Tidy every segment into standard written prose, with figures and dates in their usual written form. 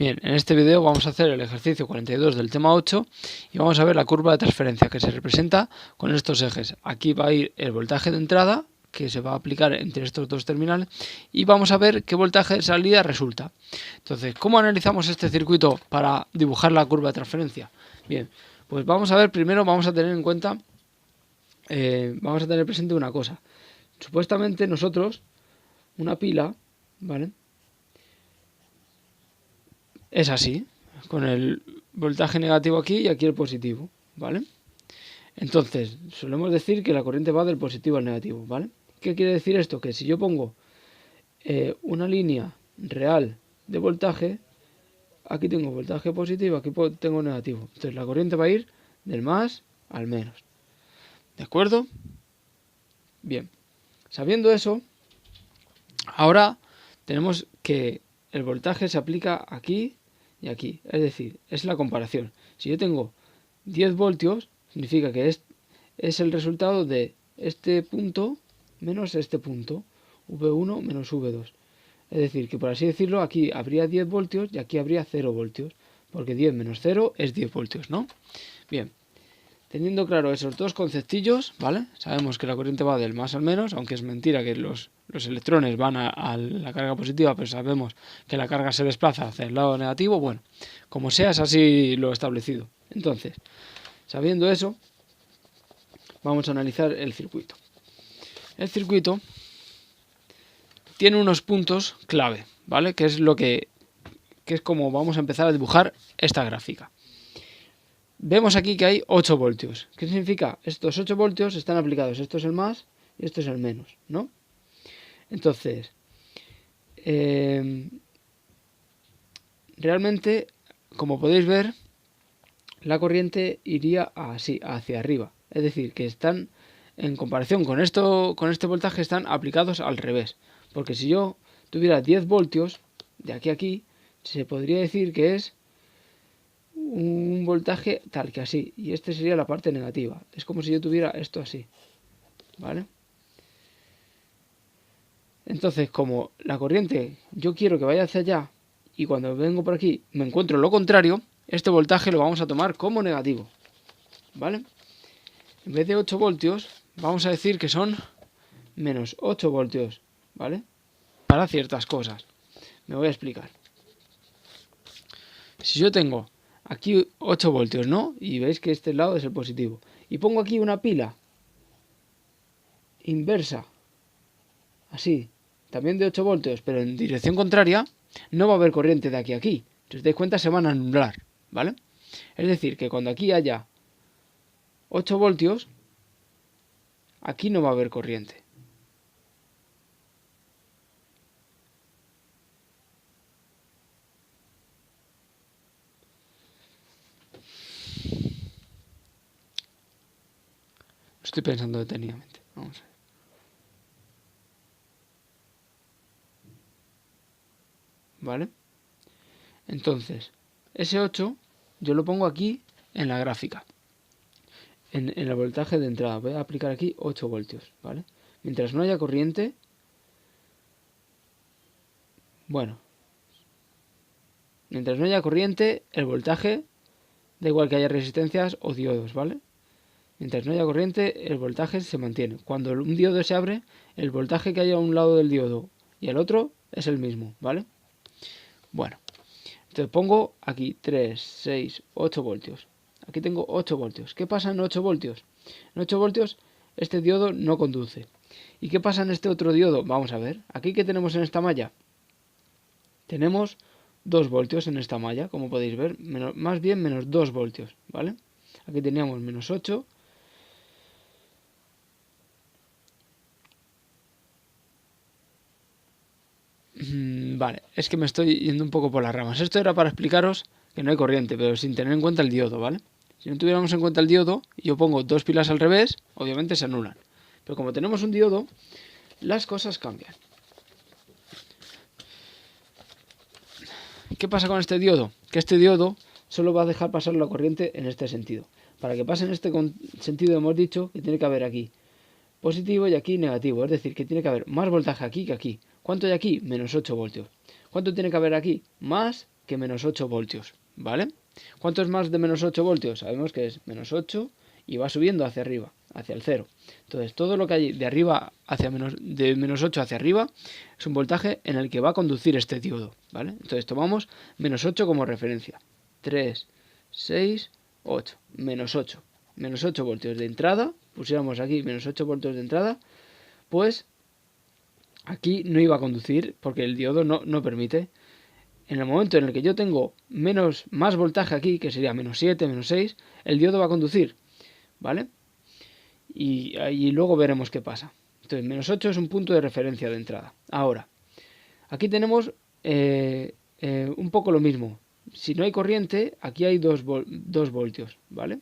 Bien, en este vídeo vamos a hacer el ejercicio 42 del tema 8 y vamos a ver la curva de transferencia que se representa con estos ejes. Aquí va a ir el voltaje de entrada que se va a aplicar entre estos dos terminales y vamos a ver qué voltaje de salida resulta. Entonces, ¿cómo analizamos este circuito para dibujar la curva de transferencia? Bien, pues vamos a ver, primero vamos a tener en cuenta, vamos a tener presente una cosa. Supuestamente nosotros, una pila, ¿vale?, es así, con el voltaje negativo aquí y aquí el positivo, ¿vale? Entonces, solemos decir que la corriente va del positivo al negativo, ¿vale? ¿Qué quiere decir esto? Que si yo pongo una línea real de voltaje, aquí tengo voltaje positivo, aquí tengo negativo. Entonces la corriente va a ir del más al menos. ¿De acuerdo? Bien. Sabiendo eso, ahora tenemos que el voltaje se aplica aquí y aquí. Es decir, es la comparación. Si yo tengo 10 voltios, significa que es el resultado de este punto menos este punto. V1 menos V2. Es decir, que por así decirlo, aquí habría 10 voltios y aquí habría 0 voltios. Porque 10 menos 0 es 10 voltios, ¿no? Bien. Teniendo claro esos dos conceptillos, ¿vale? Sabemos que la corriente va del más al menos, aunque es mentira que los electrones van a la carga positiva, pero sabemos que la carga se desplaza hacia el lado negativo. Bueno, como sea, es así lo establecido. Entonces, sabiendo eso, vamos a analizar el circuito. El circuito tiene unos puntos clave, ¿vale? Que es lo que es como vamos a empezar a dibujar esta gráfica. Vemos aquí que hay 8 voltios. ¿Qué significa? Estos 8 voltios están aplicados. Esto es el más y esto es el menos, ¿no? Entonces, realmente, como podéis ver, la corriente iría así, hacia arriba. Es decir, que están, en comparación con este voltaje, están aplicados al revés. Porque si yo tuviera 10 voltios, de aquí a aquí, se podría decir que es un voltaje tal que así, y este sería la parte negativa. Es como si yo tuviera esto así, ¿vale? Entonces, como la corriente yo quiero que vaya hacia allá y cuando vengo por aquí me encuentro lo contrario, este voltaje lo vamos a tomar como negativo, ¿vale? En vez de 8 voltios, vamos a decir que son menos 8 voltios, ¿vale? Para ciertas cosas. Me voy a explicar. Si yo tengo aquí 8 voltios, ¿no? Y veis que este lado es el positivo. Y pongo aquí una pila inversa, así, también de 8 voltios, pero en dirección contraria, no va a haber corriente de aquí a aquí. Si os dais cuenta, se van a anular, ¿vale? Es decir, que cuando aquí haya 8 voltios, aquí no va a haber corriente. Estoy pensando detenidamente. Vamos a ver. ¿Vale? Entonces, ese 8 yo lo pongo aquí en la gráfica. En el voltaje de entrada. Voy a aplicar aquí 8 voltios, ¿vale? Mientras no haya corriente, bueno, mientras no haya corriente, el voltaje, da igual que haya resistencias o diodos, ¿vale? Mientras no haya corriente, el voltaje se mantiene. Cuando un diodo se abre, el voltaje que haya a un lado del diodo y al otro es el mismo, ¿vale? Bueno, entonces pongo aquí 3, 6, 8 voltios. Aquí tengo 8 voltios. ¿Qué pasa en 8 voltios? En 8 voltios este diodo no conduce. ¿Y qué pasa en este otro diodo? Vamos a ver. Aquí, ¿qué tenemos en esta malla? Tenemos 2 voltios en esta malla, como podéis ver. Más bien menos 2 voltios, ¿vale? Aquí teníamos menos 8. Vale, es que me estoy yendo un poco por las ramas. Esto era para explicaros que no hay corriente, pero sin tener en cuenta el diodo, ¿vale? Si no tuviéramos en cuenta el diodo y yo pongo dos pilas al revés, obviamente se anulan. Pero como tenemos un diodo, las cosas cambian. ¿Qué pasa con este diodo? Que este diodo solo va a dejar pasar la corriente en este sentido. Para que pase en este sentido hemos dicho que tiene que haber aquí positivo y aquí negativo. Es decir, que tiene que haber más voltaje aquí que aquí. ¿Cuánto hay aquí? Menos 8 voltios. ¿Cuánto tiene que haber aquí? Más que menos 8 voltios, ¿vale? ¿Cuánto es más de menos 8 voltios? Sabemos que es menos 8 y va subiendo hacia arriba, hacia el 0. Entonces, todo lo que hay de arriba hacia de menos 8 hacia arriba es un voltaje en el que va a conducir este diodo, ¿vale? Entonces, tomamos menos 8 como referencia. 3, 6, 8, menos 8. Menos 8 voltios de entrada, pusiéramos aquí menos 8 voltios de entrada, pues aquí no iba a conducir porque el diodo no permite. En el momento en el que yo tengo más voltaje aquí, que sería menos 7, menos 6, el diodo va a conducir, ¿vale? Y luego veremos qué pasa. Entonces, menos 8 es un punto de referencia de entrada. Ahora, aquí tenemos un poco lo mismo. Si no hay corriente, aquí hay 2 voltios, ¿vale?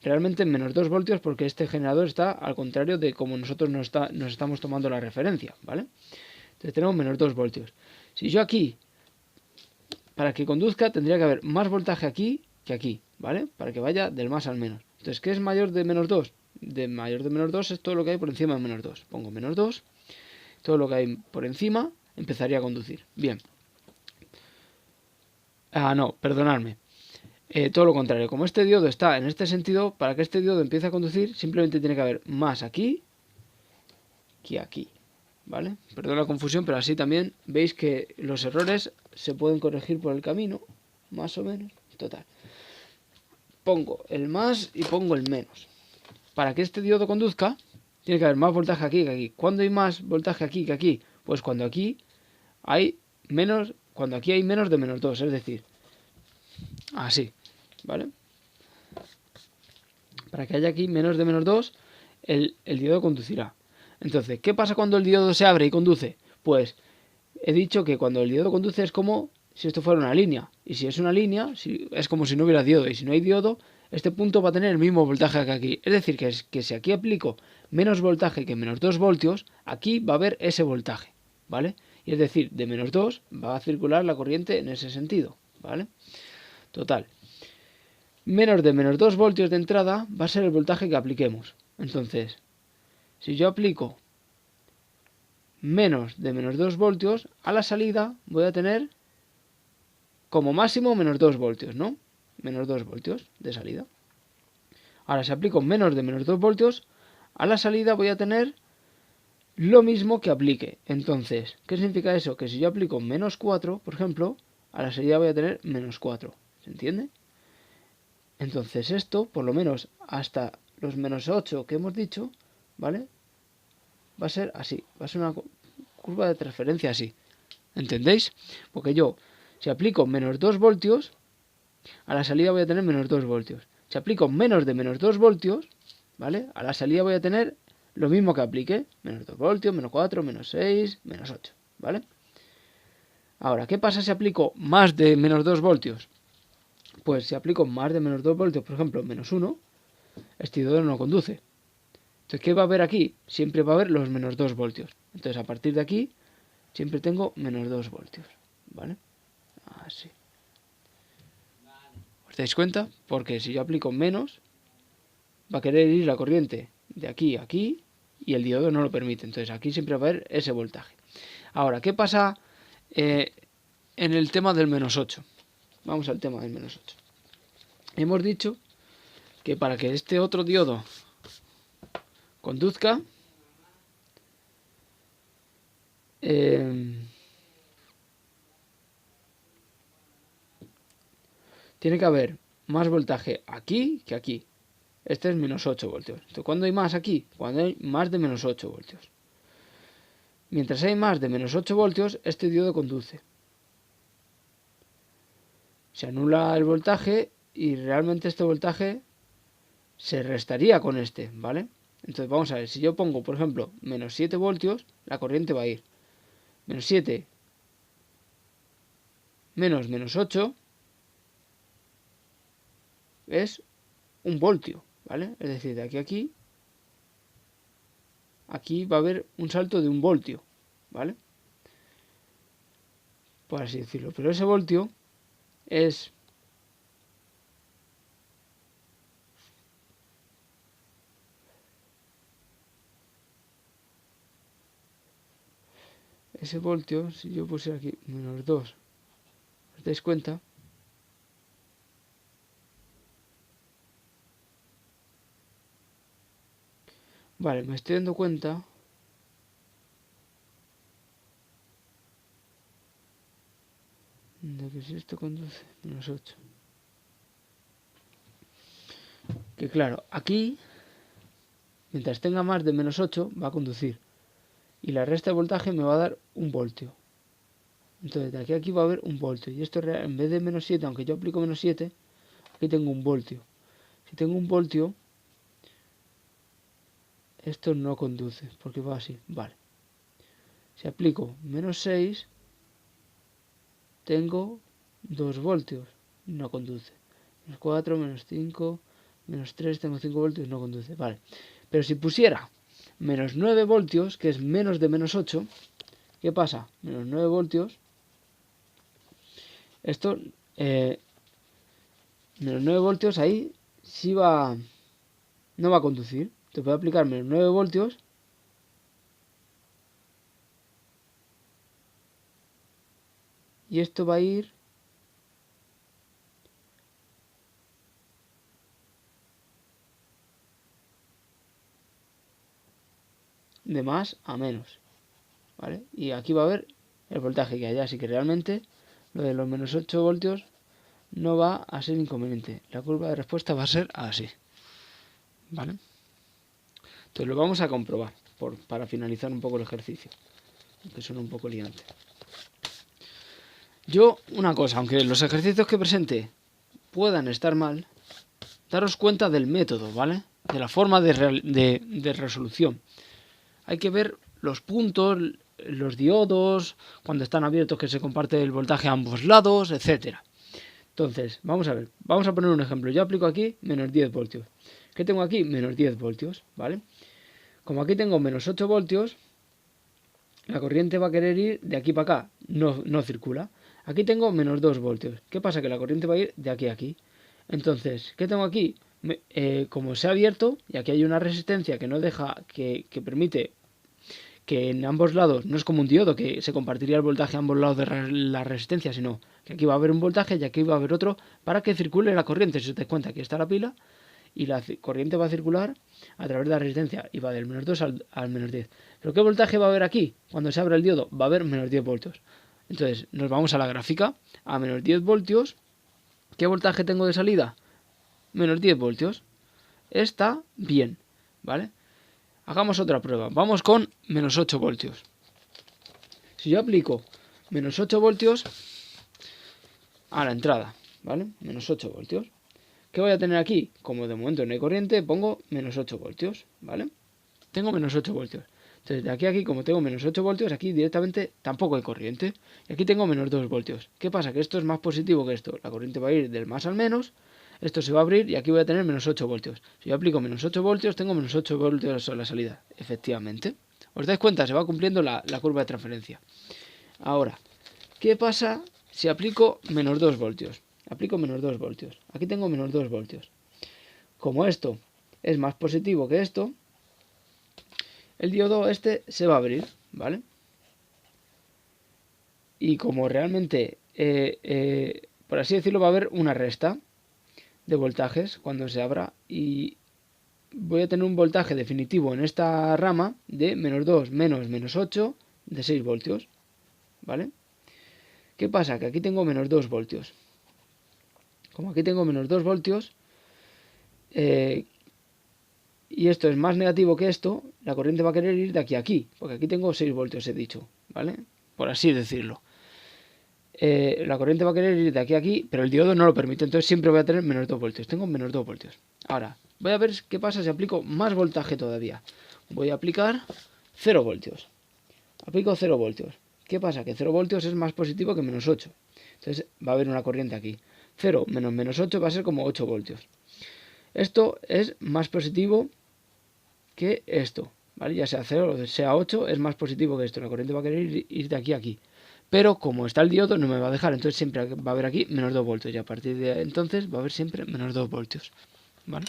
Realmente menos 2 voltios porque este generador está al contrario de como nosotros nos estamos tomando la referencia, ¿vale? Entonces tenemos menos 2 voltios. Si yo aquí, para que conduzca, tendría que haber más voltaje aquí que aquí, ¿vale? Para que vaya del más al menos. Entonces, ¿qué es mayor de menos 2? De mayor de menos 2 es todo lo que hay por encima de menos 2. Pongo menos 2, todo lo que hay por encima empezaría a conducir. Bien. No, perdonadme. Todo lo contrario, como este diodo está en este sentido, para que este diodo empiece a conducir, simplemente tiene que haber más aquí que aquí, ¿vale? Perdón la confusión, pero así también veis que los errores se pueden corregir por el camino, más o menos, total. Pongo el más y pongo el menos. Para que este diodo conduzca, tiene que haber más voltaje aquí que aquí. ¿Cuándo hay más voltaje aquí que aquí? Pues cuando aquí hay menos de menos 2, es decir, así, ¿vale? Para que haya aquí menos de menos 2, el diodo conducirá. Entonces, ¿qué pasa cuando el diodo se abre y conduce? Pues he dicho que cuando el diodo conduce es como si esto fuera una línea. Y si es una línea, es como si no hubiera diodo. Y si no hay diodo, este punto va a tener el mismo voltaje que aquí. Es decir, que si aquí aplico menos voltaje que menos 2 voltios, aquí va a haber ese voltaje, ¿vale? Y es decir, de menos 2 va a circular la corriente en ese sentido, ¿vale? Total. Menos de menos 2 voltios de entrada va a ser el voltaje que apliquemos. Entonces, si yo aplico menos de menos 2 voltios, a la salida voy a tener como máximo menos 2 voltios, ¿no? Menos 2 voltios de salida. Ahora, si aplico menos de menos 2 voltios, a la salida voy a tener lo mismo que aplique. Entonces, ¿qué significa eso? Que si yo aplico menos 4, por ejemplo, a la salida voy a tener menos 4. ¿Se entiende? Entonces esto, por lo menos hasta los menos 8 que hemos dicho, ¿vale? Va a ser así, va a ser una curva de transferencia así. ¿Entendéis? Porque yo, si aplico menos 2 voltios, a la salida voy a tener menos 2 voltios. Si aplico menos de menos 2 voltios, ¿vale? A la salida voy a tener lo mismo que aplique. Menos 2 voltios, menos 4, menos 6, menos 8, ¿vale? Ahora, ¿qué pasa si aplico más de menos 2 voltios? Pues si aplico más de menos 2 voltios, por ejemplo, menos 1, este diodo no conduce. Entonces, ¿qué va a haber aquí? Siempre va a haber los menos 2 voltios. Entonces, a partir de aquí, siempre tengo menos 2 voltios, ¿vale? Así. ¿Os dais cuenta? Porque si yo aplico menos, va a querer ir la corriente de aquí a aquí y el diodo no lo permite. Entonces, aquí siempre va a haber ese voltaje. Ahora, ¿qué pasa en el tema del menos 8? Vamos al tema del menos 8. Hemos dicho que para que este otro diodo conduzca, tiene que haber más voltaje aquí que aquí. Este es menos 8 voltios. Entonces, ¿cuándo hay más aquí? Cuando hay más de menos 8 voltios. Mientras hay más de menos 8 voltios, este diodo conduce. Se anula el voltaje y realmente este voltaje se restaría con este, ¿vale? Entonces vamos a ver, si yo pongo, por ejemplo, menos 7 voltios, la corriente va a ir menos 7 menos menos 8 es un voltio, ¿vale? Es decir, de aquí a aquí, aquí va a haber un salto de un voltio, ¿vale? Por así decirlo. Pero ese voltio es ese voltio, si yo pusiera aquí menos 2 ¿Os dais cuenta? Vale, me estoy dando cuenta de que si esto conduce -8. Que claro, aquí, mientras tenga más de -8, va a conducir. Y la resta de voltaje me va a dar 1 voltio. Entonces de aquí a aquí va a haber 1 voltio. Y esto en vez de -7, aunque yo aplico -7, aquí tengo 1 voltio. Si tengo 1 voltio, esto no conduce, porque va así. Vale. Si aplico -6, tengo 2 voltios. No conduce. -4, -5, -3, tengo 5 voltios, no conduce. Vale. Pero si pusiera -9 voltios, que es menos de -8, ¿qué pasa? -9 voltios. Esto, -9 voltios ahí sí va, no va a conducir. Te puede aplicar -9 voltios. Y esto va a ir de más a menos. ¿Vale? Y aquí va a haber el voltaje que hay. Así que realmente lo de los -8 voltios no va a ser inconveniente. La curva de respuesta va a ser así. ¿Vale? Entonces lo vamos a comprobar para finalizar un poco el ejercicio, que suena un poco liante. Yo, una cosa, aunque los ejercicios que presente puedan estar mal, daros cuenta del método, ¿vale? De la forma de resolución. Hay que ver los puntos, los diodos, cuando están abiertos que se comparte el voltaje a ambos lados, etcétera. Entonces, vamos a ver, vamos a poner un ejemplo. Yo aplico aquí -10 voltios. ¿Qué tengo aquí? -10 voltios, ¿vale? Como aquí tengo -8 voltios, la corriente va a querer ir de aquí para acá, no circula. Aquí tengo -2 voltios. ¿Qué pasa? Que la corriente va a ir de aquí a aquí. Entonces, ¿qué tengo aquí? Como se ha abierto, y aquí hay una resistencia que no deja, que permite que en ambos lados, no es como un diodo que se compartiría el voltaje a ambos lados de la resistencia, sino que aquí va a haber un voltaje y aquí va a haber otro para que circule la corriente. Si os dais cuenta, aquí está la pila y la corriente va a circular a través de la resistencia y va del -2 al -10. ¿Pero qué voltaje va a haber aquí? Cuando se abre el diodo va a haber -10 voltios. Entonces nos vamos a la gráfica, a -10 voltios. ¿Qué voltaje tengo de salida? -10 voltios. Está bien, ¿vale? Hagamos otra prueba. Vamos con -8 voltios. Si yo aplico -8 voltios a la entrada, ¿vale? -8 voltios. ¿Qué voy a tener aquí? Como de momento no hay corriente, pongo -8 voltios, ¿vale? Tengo -8 voltios. Entonces de aquí a aquí, como tengo -8 voltios, aquí directamente tampoco hay corriente. Y aquí tengo -2 voltios. ¿Qué pasa? Que esto es más positivo que esto. La corriente va a ir del más al menos. Esto se va a abrir y aquí voy a tener -8 voltios. Si yo aplico -8 voltios, tengo -8 voltios en la salida. Efectivamente. ¿Os dais cuenta? Se va cumpliendo la curva de transferencia. Ahora, ¿qué pasa si aplico -2 voltios? Aplico -2 voltios. Aquí tengo -2 voltios. Como esto es más positivo que esto, el diodo este se va a abrir, ¿vale? Y como realmente, por así decirlo, va a haber una resta de voltajes cuando se abra y voy a tener un voltaje definitivo en esta rama de -2 menos -8 de 6 voltios, ¿vale? ¿Qué pasa? Que aquí tengo -2 voltios. Como aquí tengo -2 voltios, y esto es más negativo que esto, la corriente va a querer ir de aquí a aquí, porque aquí tengo 6 voltios, he dicho, ¿vale? Por así decirlo. La corriente va a querer ir de aquí a aquí, pero el diodo no lo permite, entonces siempre voy a tener -2 voltios. Tengo -2 voltios. Ahora, voy a ver qué pasa si aplico más voltaje todavía. Voy a aplicar 0 voltios. Aplico 0 voltios. ¿Qué pasa? Que 0 voltios es más positivo que -8. Entonces va a haber una corriente aquí. 0 menos -8 va a ser como 8 voltios. Esto es más positivo que esto, ¿vale? Ya sea 0 o sea 8, es más positivo que esto. La corriente va a querer ir de aquí a aquí. Pero como está el diodo, no me va a dejar. Entonces siempre va a haber aquí -2 voltios. Y a partir de entonces va a haber siempre -2 voltios. ¿Vale?